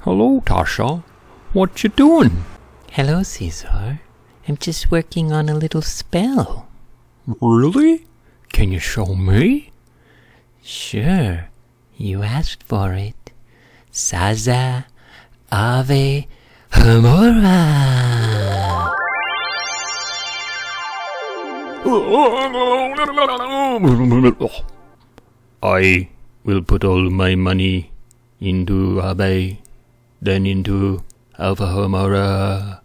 Hello, Tasha. What you doing? Hello, Caesar. I'm just working on a little spell. Really? Can you show me? Sure. You asked for it. Saza Ave Homora. I will put all my money into AAVE, then into Alpha Homora.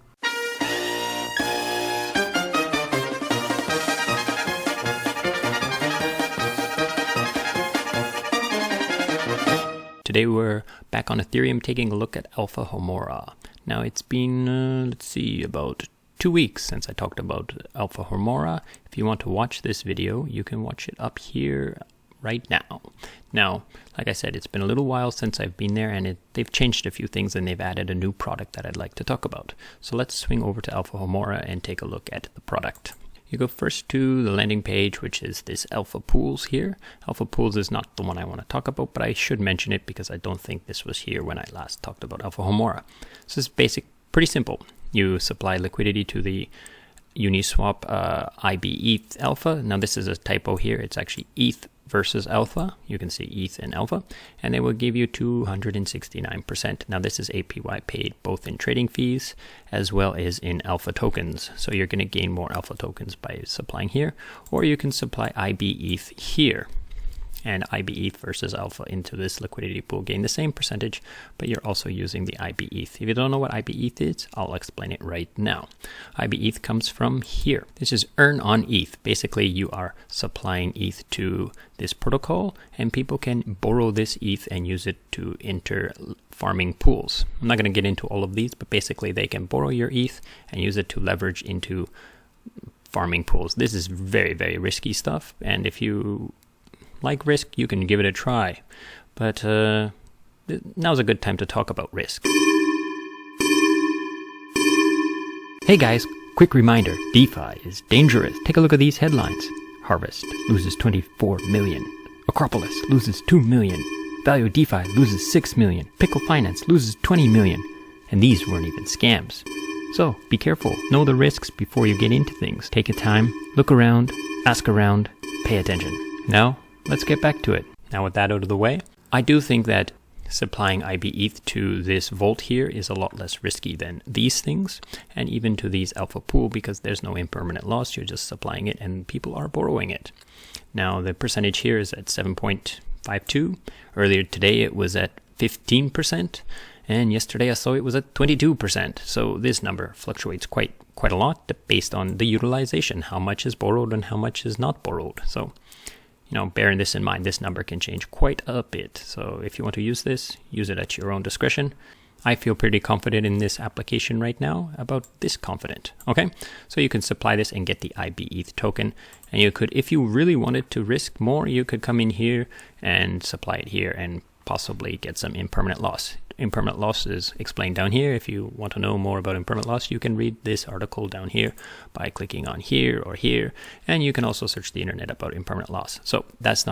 Today we're back on Ethereum taking a look at Alpha Homora. Now it's been, let's see, about 2 weeks since I talked about Alpha Homora. If you want to watch this video, you can watch it up here right now. Now, like I said, it's been a little while since I've been there, and they've changed a few things and they've added a new product that I'd like to talk about. So let's swing over to Alpha Homora and take a look at the product. You go first to the landing page, which is this Alpha Pools here. Alpha Pools is not the one I want to talk about, but I should mention it because I don't think this was here when I last talked about Alpha Homora. So it's pretty simple. You supply liquidity to the Uniswap IBETH Alpha. Now this is a typo here. It's actually ETH versus Alpha. You can see ETH and Alpha, and they will give you 269%. Now this is APY paid both in trading fees as well as in Alpha tokens. So you're going to gain more Alpha tokens by supplying here, or you can supply IBETH here. And IBETH versus Alpha into this liquidity pool gain the same percentage, but you're also using the IBETH. If you don't know what IBETH is, I'll explain it right now. IBETH comes from here. This is earn on ETH. Basically, you are supplying ETH to this protocol, and people can borrow this ETH and use it to enter farming pools. I'm not going to get into all of these, but basically they can borrow your ETH and use it to leverage into farming pools. This is very, very risky stuff, and if you like risk, you can give it a try. But now's a good time to talk about risk. Hey guys, quick reminder, DeFi is dangerous. Take a look at these headlines. Harvest loses 24 million. Acropolis loses 2 million. Value DeFi loses 6 million. Pickle Finance loses 20 million. And these weren't even scams. So be careful. Know the risks before you get into things. Take your time, look around, ask around, pay attention. Now, let's get back to it. Now with that out of the way, I do think that supplying IBETH to this vault here is a lot less risky than these things, and even to these Alpha Pool, because there's no impermanent loss. You're just supplying it and people are borrowing it. Now the percentage here is at 7.52. Earlier today it was at 15%, and yesterday I saw it was at 22%. So this number fluctuates quite a lot based on the utilization, how much is borrowed and how much is not borrowed. So bearing this in mind, this number can change quite a bit. So if you want to use this, use it at your own discretion. I feel pretty confident in this application right now, about this confident. Okay, so you can supply this and get the IBETH token. And you could, if you really wanted to risk more, you could come in here and supply it here and possibly get some impermanent loss. Impermanent loss is explained down here. If you want to know more about impermanent loss, you can read this article down here by clicking on here or here, and you can also search the internet about impermanent loss. So this is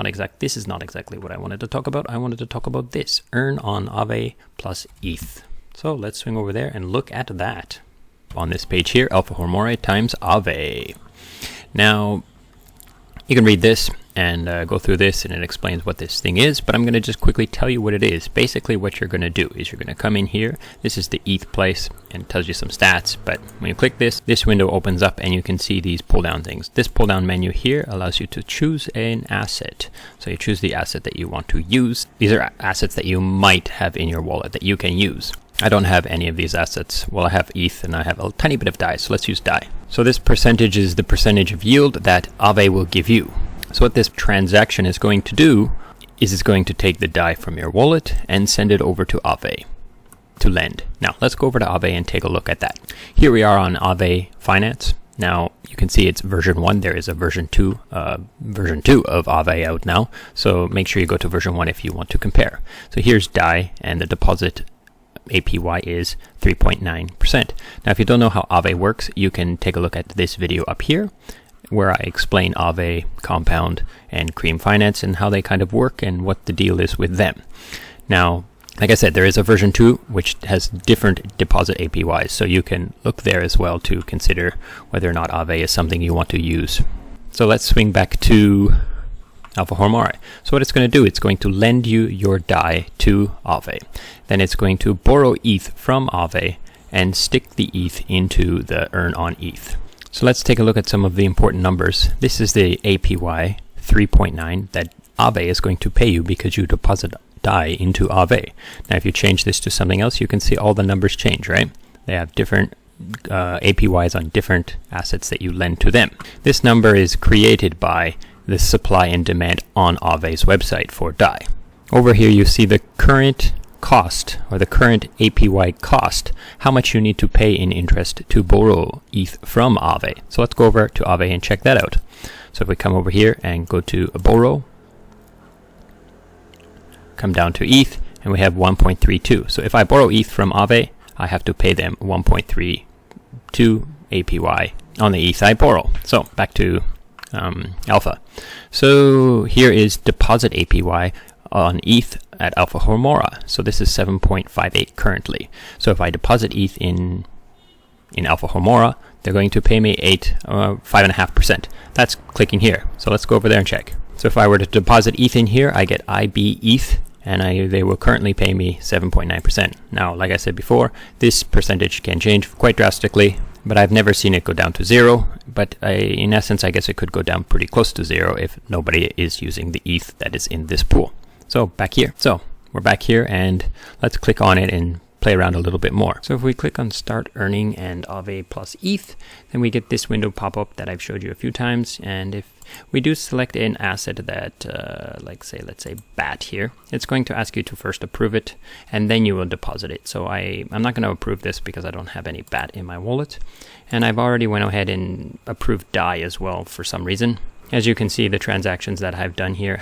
not exactly what I wanted to talk about. I wanted to talk about this, earn on AAVE plus ETH. So let's swing over there and look at that. On this page here, Alpha Homora times AAVE. Now you can read this and go through this, and it explains what this thing is, but I'm going to just quickly tell you what it is. Basically what you're going to do is you're going to come in here. This is the ETH place and it tells you some stats, but when you click this window opens up and you can see these pull down things. This pull down menu here allows you to choose an asset. So you choose the asset that you want to use. These are assets that you might have in your wallet that you can use. I don't have any of these assets. Well, I have ETH and I have a tiny bit of DAI, so let's use DAI. So this percentage is the percentage of yield that AAVE will give you. So what this transaction is going to do is it's going to take the DAI from your wallet and send it over to AAVE to lend. Now let's go over to AAVE and take a look at that. Here we are on AAVE Finance. Now you can see it's version 1. There is a version 2 of AAVE out now. So make sure you go to version 1 if you want to compare. So here's DAI, and the deposit APY is 3.9%. Now, if you don't know how AAVE works, you can take a look at this video up here, where I explain AAVE, Compound, and Cream Finance and how they kind of work and what the deal is with them. Now, Like I said, there is a version 2 which has different deposit APYs, so you can look there as well to consider whether or not AAVE is something you want to use. So let's swing back to Alpha Homora. So what it's going to do, it's going to lend you your DAI to AAVE. Then it's going to borrow ETH from AAVE and stick the ETH into the earn on ETH. So let's take a look at some of the important numbers. This is the APY 3.9 that AAVE is going to pay you because you deposit DAI into AAVE. Now if you change this to something else, you can see all the numbers change, right? They have different APYs on different assets that you lend to them. This number is created by the supply and demand on AAVE's website for DAI. Over here you see the current cost, or the current APY cost, how much you need to pay in interest to borrow ETH from AAVE. So let's go over to AAVE and check that out. So if we come over here and go to borrow, come down to ETH, and we have 1.32. So if I borrow ETH from AAVE, I have to pay them 1.32 APY on the ETH I borrow. So back to Alpha. So here is deposit APY on ETH at Alpha Homora. So this is 7.58 currently. So if I deposit ETH in Alpha Homora, they're going to pay me 5.5%. That's clicking here. So let's go over there and check. So if I were to deposit ETH in here, I get IB ETH, and they will currently pay me 7.9%. Now, like I said before, this percentage can change quite drastically, but I've never seen it go down to 0. But in essence, I guess it could go down pretty close to 0 if nobody is using the ETH that is in this pool. So back here. So we're back here, and let's click on it and play around a little bit more. So if we click on start earning and AAVE plus ETH, then we get this window pop up that I've showed you a few times. And if we do select an asset that, let's say BAT here, it's going to ask you to first approve it, and then you will deposit it. So I'm not going to approve this because I don't have any BAT in my wallet. And I've already went ahead and approved DAI as well for some reason. As you can see, the transactions that I've done here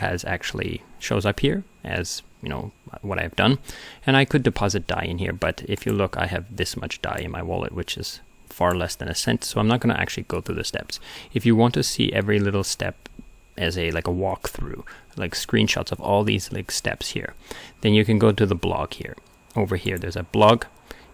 shows up here as, you know, what I've done. And I could deposit DAI in here, but if you look, I have this much DAI in my wallet, which is far less than a cent. So I'm not going to actually go through the steps. If you want to see every little step as like a walkthrough, like screenshots of all these like steps here, then you can go to the blog here. Over here, there's a blog.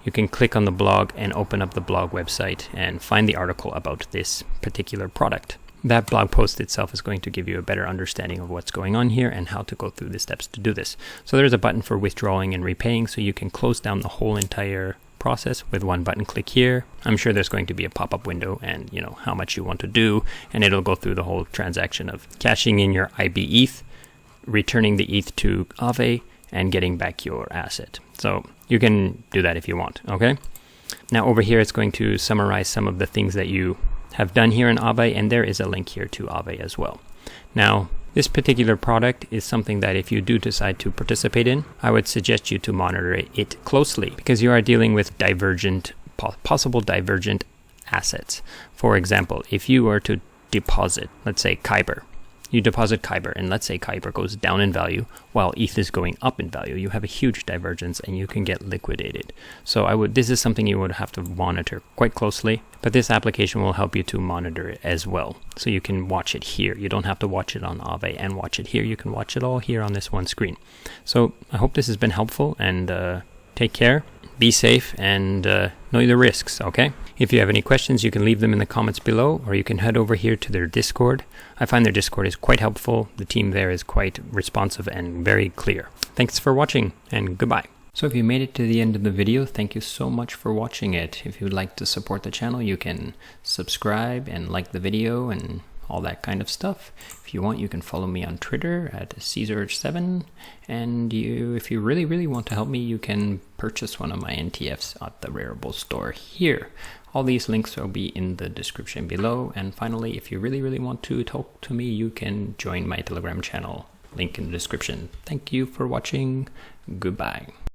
You can click on the blog and open up the blog website and find the article about this particular product. That blog post itself is going to give you a better understanding of what's going on here and how to go through the steps to do this. So there's a button for withdrawing and repaying, so you can close down the whole entire process with one button click here. I'm sure there's going to be a pop-up window and, you know, how much you want to do, and it'll go through the whole transaction of cashing in your IB ETH, returning the ETH to AAVE, and getting back your asset. So you can do that if you want, okay? Now over here, it's going to summarize some of the things that you have done here in AAVE, and there is a link here to AAVE as well. Now, this particular product is something that if you do decide to participate in, I would suggest you to monitor it closely, because you are dealing with possible divergent assets. For example, if you were to deposit, let's say Kyber, you deposit Kyber, and let's say Kyber goes down in value while ETH is going up in value, you have a huge divergence and you can get liquidated. So this is something you would have to monitor quite closely, but this application will help you to monitor it as well. So you can watch it here. You don't have to watch it on AAVE and watch it here. You can watch it all here on this one screen. So I hope this has been helpful, and take care, be safe, and know the risks, okay? If you have any questions, you can leave them in the comments below, or you can head over here to their Discord. I find their Discord is quite helpful. The team there is quite responsive and very clear. Thanks for watching, and goodbye. So if you made it to the end of the video, thank you so much for watching it. If you'd like to support the channel, you can subscribe and like the video and all that kind of stuff. If you want, you can follow me on Twitter at Caesar7, and if you really want to help me, you can purchase one of my NTFs at the Rarible store here. All these links will be in the description below. And finally, if you really want to talk to me, you can join my Telegram channel, link in the description. Thank you for watching. Goodbye.